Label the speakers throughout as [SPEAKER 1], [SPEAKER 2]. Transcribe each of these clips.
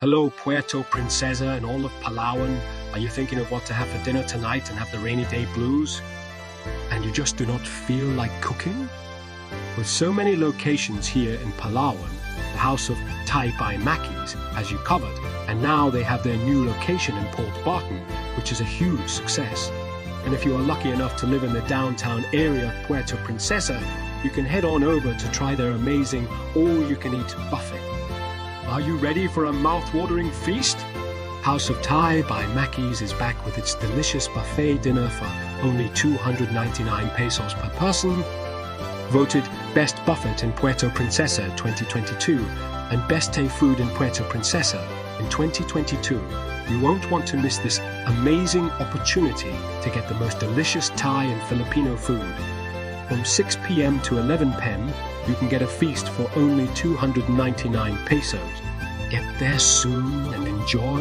[SPEAKER 1] Hello, Puerto Princesa and all of Palawan. Are you thinking of what to have for dinner tonight and have the rainy day blues? And you just do not feel like cooking? With so many locations here in Palawan, the house of Thai by Mackies has you covered, and now they have their new location in Port Barton, which is a huge success. And if you are lucky enough to live in the downtown area of Puerto Princesa, you can head on over to try their amazing all-you-can-eat buffet. Are you ready for a mouth-watering feast? House of Thai by Mackies is back with its delicious buffet dinner for only 299 pesos per person. Voted Best Buffet in Puerto Princesa 2022 and Best Thai Food in Puerto Princesa in 2022. You won't want to miss this amazing opportunity to get the most delicious Thai and Filipino food. From 6 p.m. to 11 p.m., you can get a feast for only 299 pesos. Get there soon and enjoy.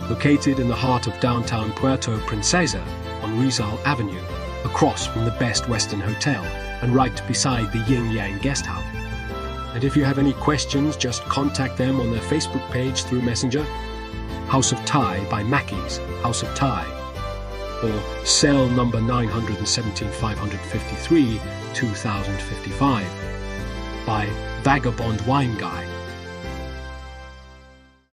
[SPEAKER 1] Located in the heart of downtown Puerto Princesa on Rizal Avenue, across from the Best Western Hotel and right beside the Yin Yang Guest House. And if you have any questions, just contact them on their Facebook page through Messenger. House of Thai by Mackies, House of Thai, or cell number 917 553 2055 by Vagabondwineg.